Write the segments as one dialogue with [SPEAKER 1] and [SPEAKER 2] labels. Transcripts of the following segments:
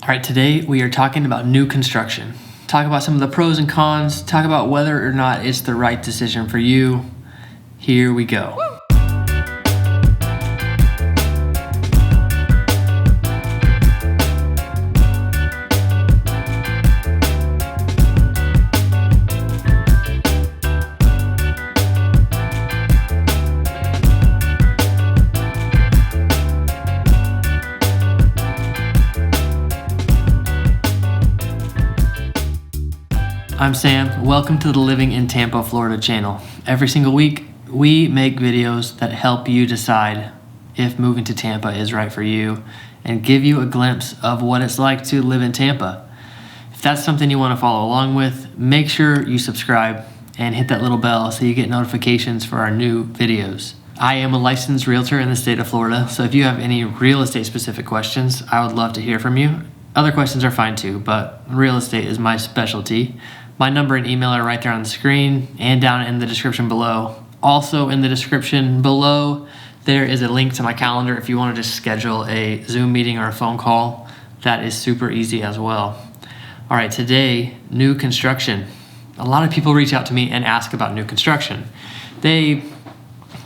[SPEAKER 1] All right, today we are talking about new construction. Talk about some of the pros and cons, talk about whether or not it's the right decision for you. Here we go. I'm Sam. Welcome to the Living in Tampa, Florida channel. Every single week, we make videos that help you decide if moving to Tampa is right for you and give you a glimpse of what it's like to live in Tampa. If that's something you want to follow along with, make sure you subscribe and hit that little bell so you get notifications for our new videos. I am a licensed realtor in the state of Florida, so if you have any real estate specific questions, I would love to hear from you. Other questions are fine too, but real estate is my specialty. My number and email are right there on the screen and down in the description below. Also in the description below, there is a link to my calendar if you want to just schedule a Zoom meeting or a phone call. That is super easy as well. All right, today, new construction. A lot of people reach out to me and ask about new construction. They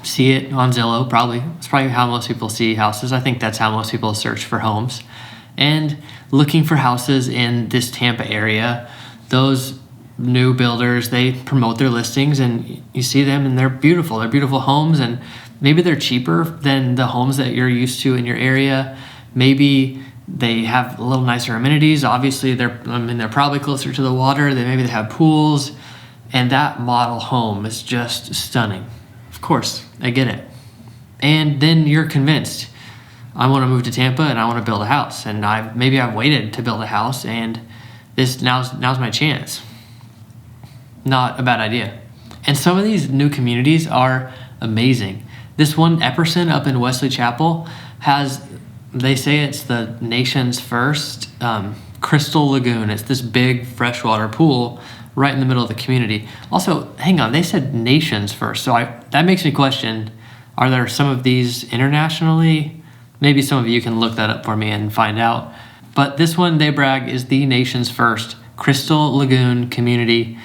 [SPEAKER 1] see it on Zillow, probably. It's probably how most people see houses. I think that's how most people search for homes. And looking for houses in this Tampa area, those new builders, they promote their listings and you see them and they're beautiful. They're beautiful homes, and maybe they're cheaper than the homes that you're used to in your area. Maybe they have a little nicer amenities. Obviously, they're probably closer to the water. Maybe they have pools, and that model home is just stunning. Of course, I get it. And then you're convinced, I want to move to Tampa and I want to build a house. And maybe I've waited to build a house, and now's my chance. Not a bad idea. And some of these new communities are amazing. This one, Epperson up in Wesley Chapel, they say it's the nation's first crystal lagoon. It's this big freshwater pool right in the middle of the community. Also, hang on, they said nation's first. So that makes me question, are there some of these internationally? Maybe some of you can look that up for me and find out. But this one, they brag, is the nation's first crystal lagoon community.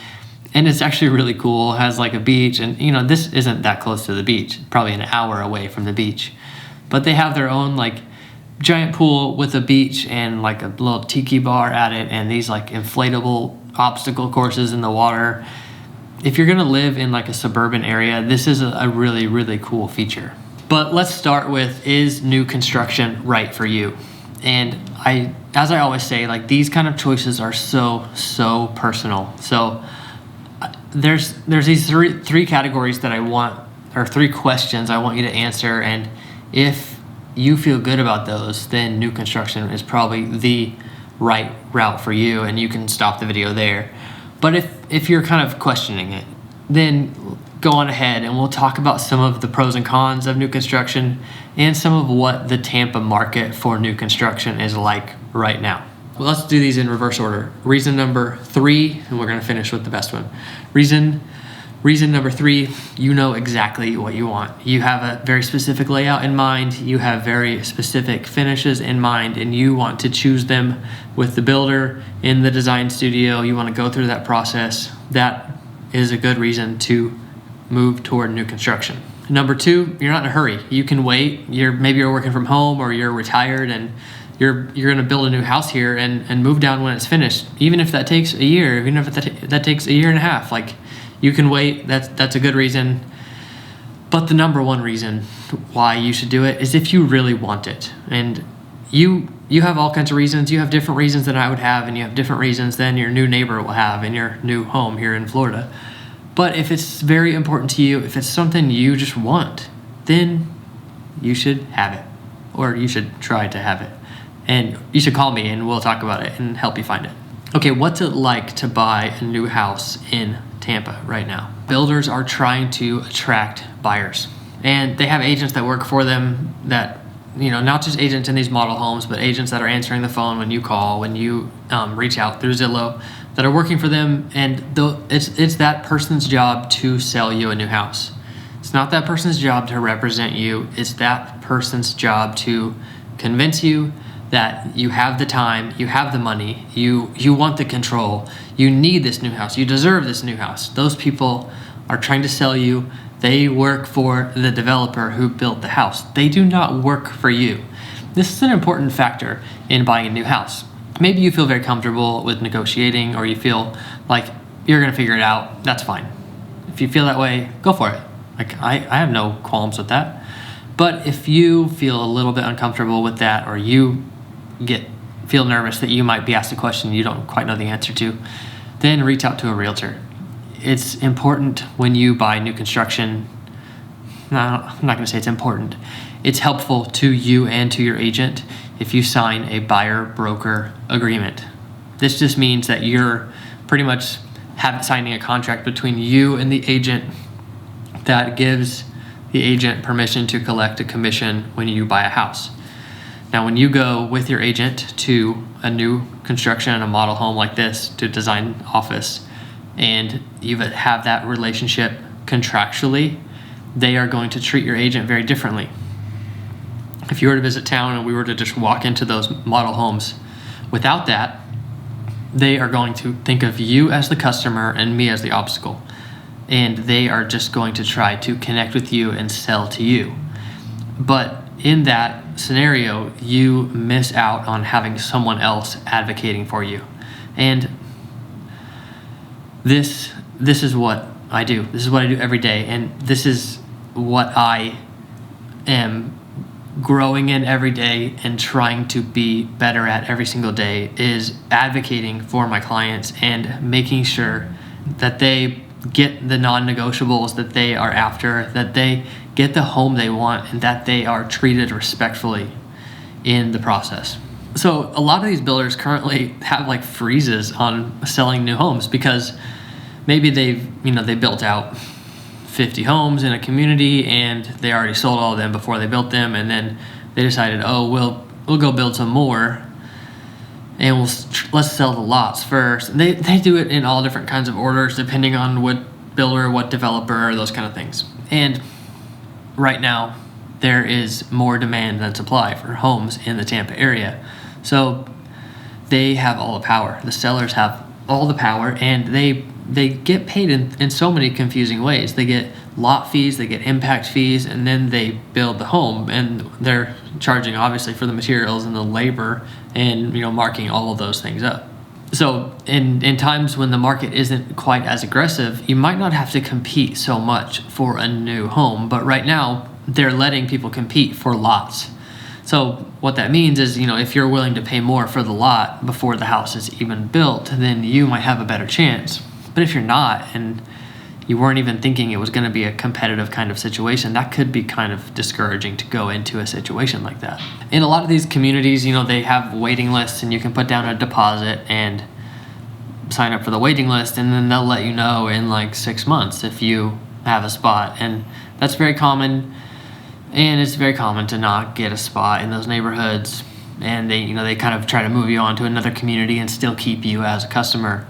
[SPEAKER 1] And it's actually really cool. It has like a beach, and this isn't that close to the beach, probably an hour away from the beach. But they have their own like giant pool with a beach and like a little tiki bar at it, and these like inflatable obstacle courses in the water. If you're gonna live in like a suburban area, this is a really, really cool feature. But let's start with, is new construction right for you? And as I always say, like these kind of choices are so personal. So there's these three categories that I want, or three questions I want you to answer, and if you feel good about those, then new construction is probably the right route for you, and you can stop the video there. But if you're kind of questioning it, then go on ahead and we'll talk about some of the pros and cons of new construction and some of what the Tampa market for new construction is like right now. Well, let's do these in reverse order. Reason number 3, and we're going to finish with the best one. Reason number 3, you know exactly what you want. You have a very specific layout in mind. You have very specific finishes in mind, and you want to choose them with the builder in the design studio. You want to go through that process. That is a good reason to move toward new construction. Number 2, you're not in a hurry. You can wait. Maybe you're working from home, or you're retired, and you're going to build a new house here and move down when it's finished. Even if that takes a year, even if that takes a year and a half, like you can wait. That's a good reason. But the number one reason why you should do it is if you really want it. And you have all kinds of reasons. You have different reasons than I would have, and you have different reasons than your new neighbor will have in your new home here in Florida. But if it's very important to you, if it's something you just want, then you should have it, or you should try to have it. And you should call me and we'll talk about it and help you find it. Okay, what's it like to buy a new house in Tampa right now? Builders are trying to attract buyers, and they have agents that work for them that, not just agents in these model homes, but agents that are answering the phone when you call, when you reach out through Zillow, that are working for them. And it's that person's job to sell you a new house. It's not that person's job to represent you. It's that person's job to convince you that you have the time, you have the money, you want the control, you need this new house, you deserve this new house. Those people are trying to sell you. They work for the developer who built the house. They do not work for you. This is an important factor in buying a new house. Maybe you feel very comfortable with negotiating, or you feel like you're gonna figure it out. That's fine. If you feel that way, go for it. Like I have no qualms with that. But if you feel a little bit uncomfortable with that, or you feel nervous that you might be asked a question you don't quite know the answer to, then reach out to a realtor. It's important when you buy new construction. No, I'm not gonna say it's important. It's helpful to you and to your agent if you sign a buyer-broker agreement. This just means that you're pretty much signing a contract between you and the agent that gives the agent permission to collect a commission when you buy a house. Now, when you go with your agent to a new construction, a model home like this, to design office, and you have that relationship contractually, they are going to treat your agent very differently. If you were to visit town and we were to just walk into those model homes without that, they are going to think of you as the customer and me as the obstacle. And they are just going to try to connect with you and sell to you. But in that scenario, you miss out on having someone else advocating for you. And this is what I do. This is what I do every day. And this is what I am growing in every day and trying to be better at every single day, is advocating for my clients and making sure that they get the non-negotiables that they are after, that they get the home they want, and that they are treated respectfully in the process. So a lot of these builders currently have like freezes on selling new homes because maybe they built out 50 homes in a community and they already sold all of them before they built them, and then they decided, oh, we'll go build some more and let's sell the lots first. They do it in all different kinds of orders depending on what builder, what developer, those kind of things. And right now there is more demand than supply for homes in the Tampa area. So they have all the power. The sellers have all the power, and they get paid in so many confusing ways. They get lot fees, they get impact fees, and then they build the home, and they're charging obviously for the materials and the labor and marking all of those things up. So in times when the market isn't quite as aggressive, you might not have to compete so much for a new home, but right now they're letting people compete for lots. So what that means is, if you're willing to pay more for the lot before the house is even built, then you might have a better chance. But if you're not, and you weren't even thinking it was going to be a competitive kind of situation, that could be kind of discouraging to go into a situation like that. In a lot of these communities, they have waiting lists, and you can put down a deposit and sign up for the waiting list, and then they'll let you know in like 6 months if you have a spot. And that's very common, and it's very common to not get a spot in those neighborhoods, and they kind of try to move you on to another community and still keep you as a customer.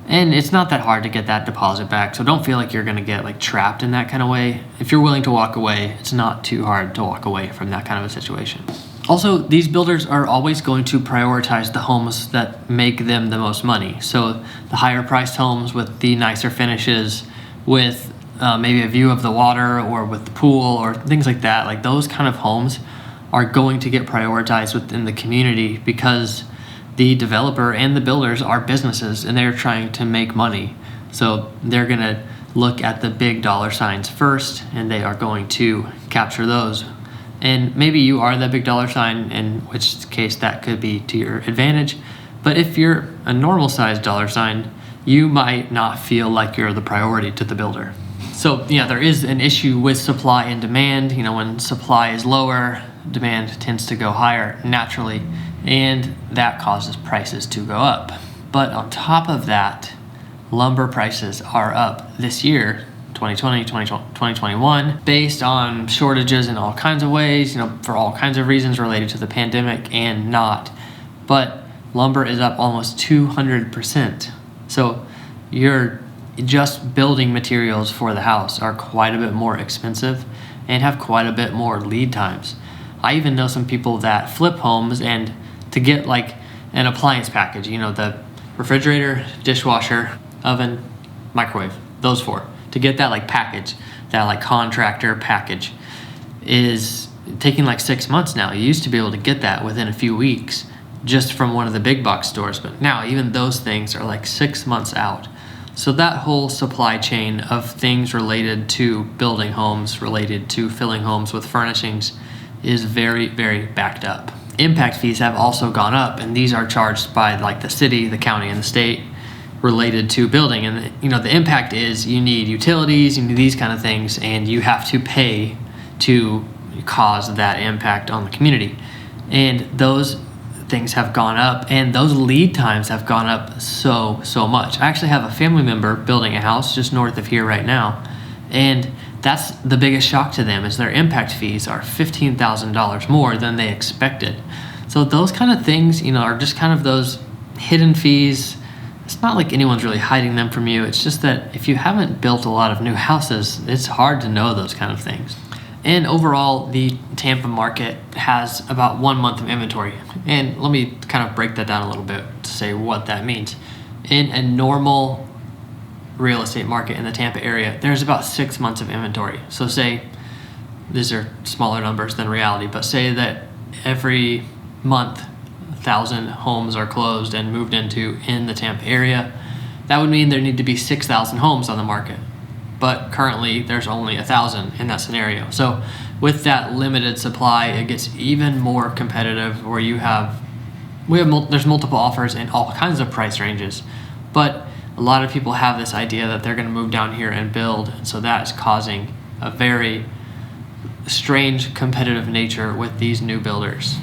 [SPEAKER 1] And it's not that hard to get that deposit back, so don't feel like you're going to get like trapped in that kind of way. If you're willing to walk away, it's not too hard to walk away from that kind of a situation. Also, these builders are always going to prioritize the homes that make them the most money. So the higher priced homes with the nicer finishes, with maybe a view of the water or with the pool or things like that, like those kind of homes are going to get prioritized within the community because the developer and the builders are businesses and they're trying to make money. So they're going to look at the big dollar signs first, and they are going to capture those. And maybe you are the big dollar sign, in which case that could be to your advantage. But if you're a normal sized dollar sign, you might not feel like you're the priority to the builder. So yeah, there is an issue with supply and demand. When supply is lower, demand tends to go higher naturally, and that causes prices to go up. But on top of that, lumber prices are up this year, 2020, 2021, based on shortages in all kinds of ways, for all kinds of reasons related to the pandemic and not. But lumber is up almost 200%. So you're just building materials for the house are quite a bit more expensive and have quite a bit more lead times. I even know some people that flip homes, and to get like an appliance package, the refrigerator, dishwasher, oven, microwave, those 4, to get that like package, that like contractor package, is taking like 6 months now. You used to be able to get that within a few weeks just from one of the big box stores, but now even those things are like 6 months out. So that whole supply chain of things related to building homes, related to filling homes with furnishings, is very, very backed up. Impact fees have also gone up, and these are charged by like the city, the county, and the state related to building. And the impact is you need utilities, you need these kind of things, and you have to pay to cause that impact on the community. And those things have gone up, and those lead times have gone up so much. I actually have a family member building a house just north of here right now, and that's the biggest shock to them, is their impact fees are $15,000 more than they expected. So those kind of things, are just kind of those hidden fees. It's not like anyone's really hiding them from you. It's just that if you haven't built a lot of new houses, it's hard to know those kind of things. And overall, the Tampa market has about 1 month of inventory. And let me kind of break that down a little bit to say what that means. In a normal real estate market in the Tampa area, there's about 6 months of inventory. So say, these are smaller numbers than reality, but say that every month 1,000 homes are closed and moved into in the Tampa area. That would mean there need to be 6,000 homes on the market. But currently there's only 1,000 in that scenario. So with that limited supply, it gets even more competitive, where there's multiple offers in all kinds of price ranges. But a lot of people have this idea that they're going to move down here and build, and so that is causing a very strange competitive nature with these new builders.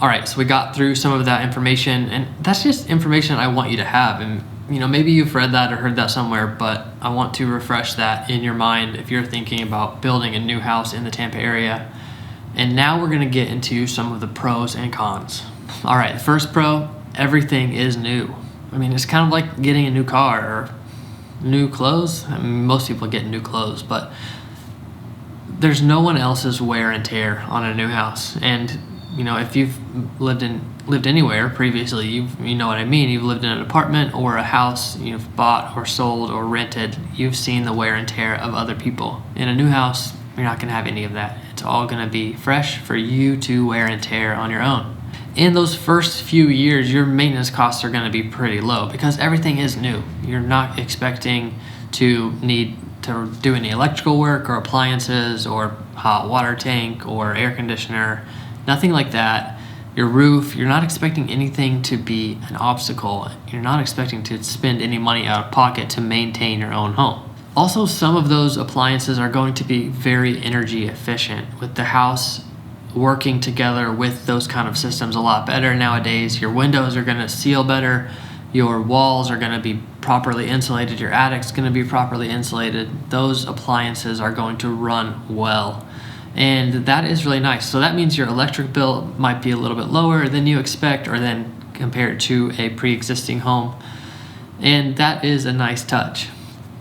[SPEAKER 1] All right, so we got through some of that information, and that's just information I want you to have. And maybe you've read that or heard that somewhere, but I want to refresh that in your mind if you're thinking about building a new house in the Tampa area. And now we're going to get into some of the pros and cons. All right, first pro, everything is new. It's kind of like getting a new car or new clothes. Most people get new clothes, but there's no one else's wear and tear on a new house. And if you've lived anywhere previously, you know what I mean. You've lived in an apartment or a house, you've bought or sold or rented. You've seen the wear and tear of other people. In a new house, you're not going to have any of that. It's all going to be fresh for you to wear and tear on your own. In those first few years, your maintenance costs are going to be pretty low because everything is new. You're not expecting to need to do any electrical work or appliances or hot water tank or air conditioner, nothing like that. Your roof, you're not expecting anything to be an obstacle. You're not expecting to spend any money out of pocket to maintain your own home. Also, some of those appliances are going to be very energy efficient, with the house working together with those kind of systems a lot better nowadays. Your windows are going to seal better. Your walls are going to be properly insulated. Your attic's going to be properly insulated. Those appliances are going to run well. And that is really nice. So that means your electric bill might be a little bit lower than you expect, or then compared to a pre-existing home. And that is a nice touch.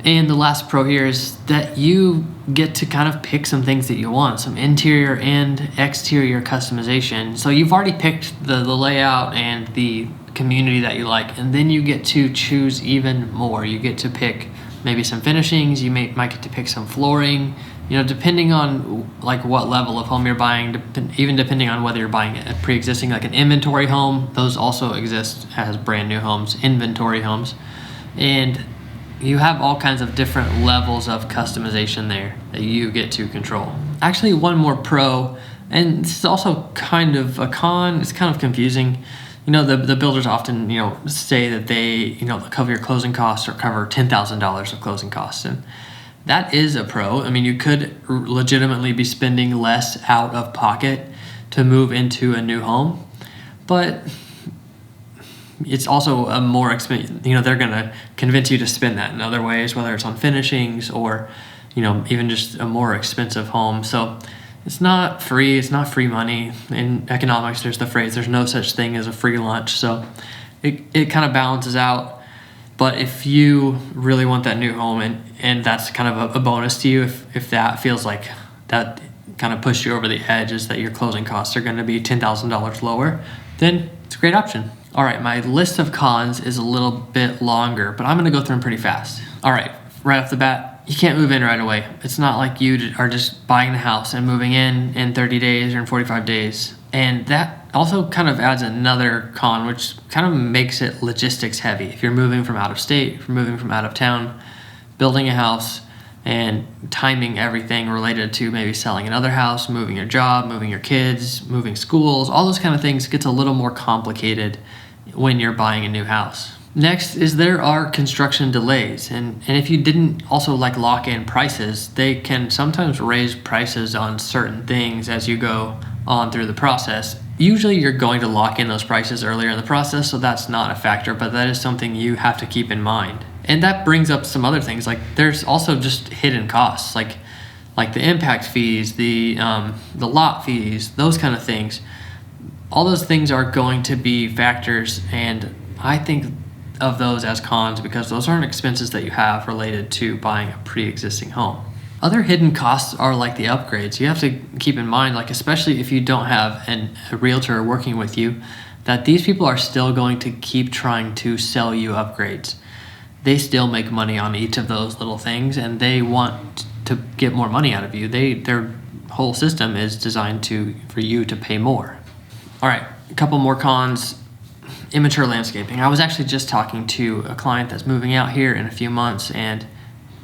[SPEAKER 1] And the last pro here is that you get to kind of pick some things that you want, some interior and exterior customization. So you've already picked the layout and the community that you like, and then you get to choose even more. You get to pick maybe some finishings. You might get to pick some flooring, depending on like what level of home you're buying, even depending on whether you're buying a pre-existing, like an inventory home. Those also exist as brand new homes, inventory homes. And you have all kinds of different levels of customization there that you get to control. Actually, one more pro, and this is also kind of a con. It's kind of confusing. The builders often, say that they, cover your closing costs or cover $10,000 of closing costs. And that is a pro. You could legitimately be spending less out of pocket to move into a new home, but it's also a more expensive, they're going to convince you to spend that in other ways, whether it's on finishings or, even just a more expensive home. So it's not free. It's not free money. In economics, there's the phrase, there's no such thing as a free lunch. So it kind of balances out. But if you really want that new home and that's kind of a bonus to you, if that feels like that kind of pushed you over the edge, is that your closing costs are going to be $10,000 lower, then it's a great option. All right, my list of cons is a little bit longer, but I'm gonna go through them pretty fast. All right, right off the bat, you can't move in right away. It's not like you are just buying the house and moving in 30 days or in 45 days. And that also kind of adds another con, which kind of makes it logistics heavy. If you're moving from out of state, if you're moving from out of town, building a house and timing everything related to maybe selling another house, moving your job, moving your kids, moving schools, all those kind of things gets a little more complicated when you're buying a new house. Next is there are construction delays, and if you didn't also lock in prices, they can sometimes raise prices on certain things as you go on through the process. Usually you're going to lock in those prices earlier in the process, so that's not a factor, but that is something you have to keep in mind. And that brings up some other things, there's also just hidden costs, like the impact fees, the lot fees, those kind of things. All those things are going to be factors, and I think of those as cons because those aren't expenses that you have related to buying a pre-existing home. Other hidden costs are like the upgrades. You have to keep in mind, especially if you don't have a realtor working with you, that these people are still going to keep trying to sell you upgrades. They still make money on each of those little things, and they want to get more money out of you. Their whole system is designed for you to pay more. All right, a couple more cons. Immature landscaping. I was actually just talking to a client that's moving out here in a few months, and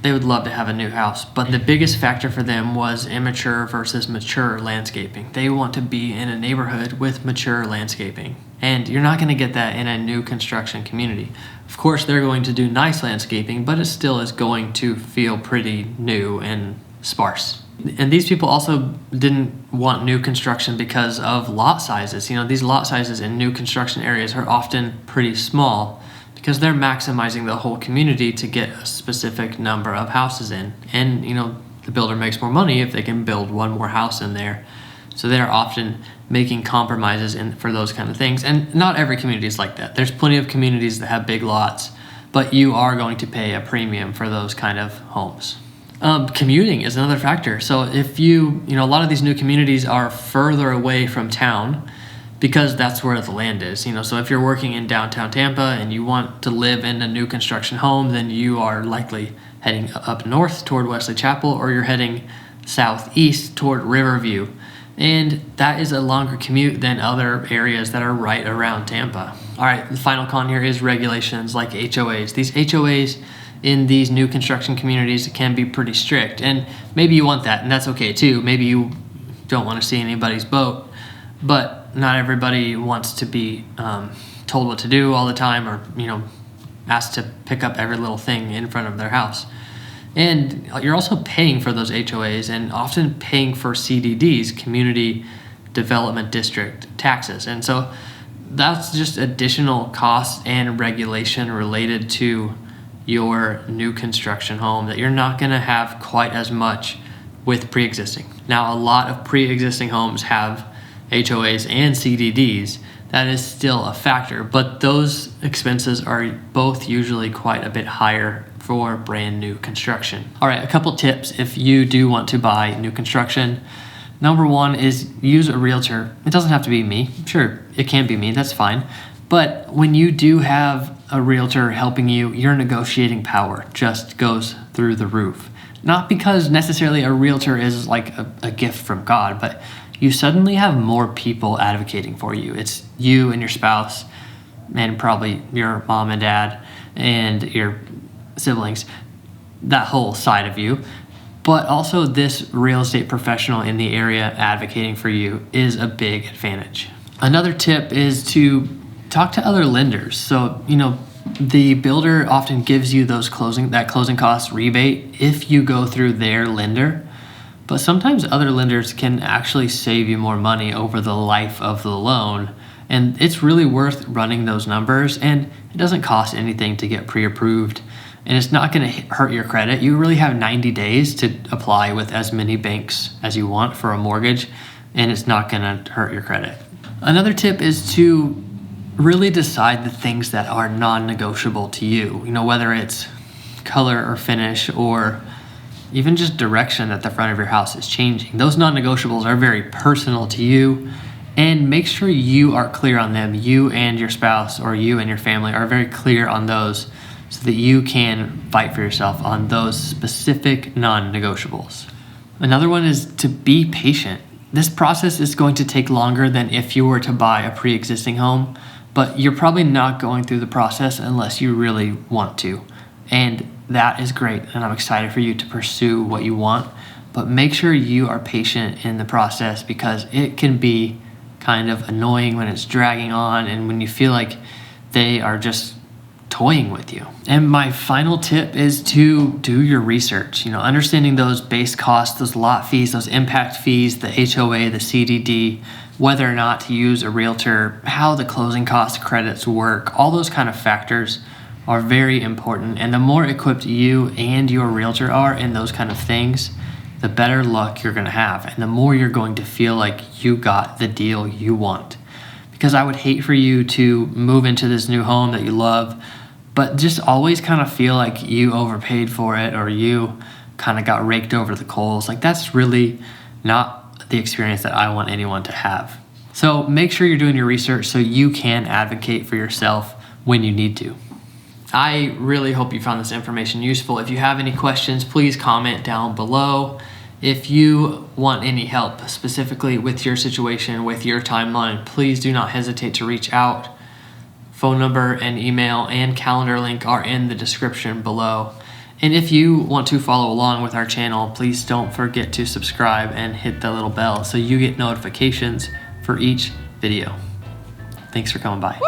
[SPEAKER 1] they would love to have a new house, but the biggest factor for them was immature versus mature landscaping. They want to be in a neighborhood with mature landscaping, and you're not going to get that in a new construction community. Of course, they're going to do nice landscaping, but it still is going to feel pretty new and sparse. And these people also didn't want new construction because of lot sizes. These lot sizes in new construction areas are often pretty small because they're maximizing the whole community to get a specific number of houses in. And, the builder makes more money if they can build one more house in there. So they're often making compromises for those kind of things. And not every community is like that. There's plenty of communities that have big lots, but you are going to pay a premium for those kind of homes. Commuting is another factor. So if a lot of these new communities are further away from town because that's where the land is. So if you're working in downtown Tampa and you want to live in a new construction home, then you are likely heading up north toward Wesley Chapel, or you're heading southeast toward Riverview. And that is a longer commute than other areas that are right around Tampa. All right, the final con here is regulations like HOAs. These HOAs in these new construction communities can be pretty strict, and maybe you want that, and that's okay too. Maybe you don't want to see anybody's boat, but not everybody wants to be told what to do all the time, or asked to pick up every little thing in front of their house. And you're also paying for those HOAs, and often paying for CDDs, community development district taxes. And so that's just additional costs and regulation related to your new construction home that you're not going to have quite as much with pre-existing. Now, a lot of pre-existing homes have HOAs and CDDs. That is still a factor, but those expenses are both usually quite a bit higher for brand new construction. All right, a couple tips if you do want to buy new construction. Number one is use a realtor. It doesn't have to be me. Sure, it can be me, that's fine. But when you do have a realtor helping you, your negotiating power just goes through the roof. Not because necessarily a realtor is like a gift from God, but you suddenly have more people advocating for you. It's you and your spouse, and probably your mom and dad and your siblings, that whole side of you. But also this real estate professional in the area advocating for you is a big advantage. Another tip is to talk to other lenders. So, the builder often gives you that closing cost rebate if you go through their lender. But sometimes other lenders can actually save you more money over the life of the loan. And it's really worth running those numbers, and it doesn't cost anything to get pre-approved, and it's not going to hurt your credit. You really have 90 days to apply with as many banks as you want for a mortgage, and it's not going to hurt your credit. Another tip is to really decide the things that are non-negotiable to you. Whether it's color or finish, or even just direction that the front of your house is changing. Those non-negotiables are very personal to you, And make sure you are clear on them. You and your spouse or you and your family are very clear on those so that you can fight for yourself on those specific non-negotiables. Another one is to be patient. This process is going to take longer than if you were to buy a pre-existing home, but you're probably not going through the process unless you really want to. And that is great, and I'm excited for you to pursue what you want, but make sure you are patient in the process because it can be kind of annoying when it's dragging on and when you feel like they are just toying with you. And my final tip is to do your research. Understanding those base costs, those lot fees, those impact fees, the HOA, the CDD, whether or not to use a realtor, how the closing cost credits work, all those kind of factors are very important. And the more equipped you and your realtor are in those kind of things, the better luck you're going to have. And the more you're going to feel like you got the deal you want. Because I would hate for you to move into this new home that you love, but just always kind of feel like you overpaid for it or you kind of got raked over the coals. Like that's really not the experience that I want anyone to have. So make sure you're doing your research so you can advocate for yourself when you need to. I really hope you found this information useful. If you have any questions, please comment down below. If you want any help specifically with your situation, with your timeline, please do not hesitate to reach out. Phone number and email and calendar link are in the description below. And if you want to follow along with our channel, please don't forget to subscribe and hit the little bell so you get notifications for each video. Thanks for coming by.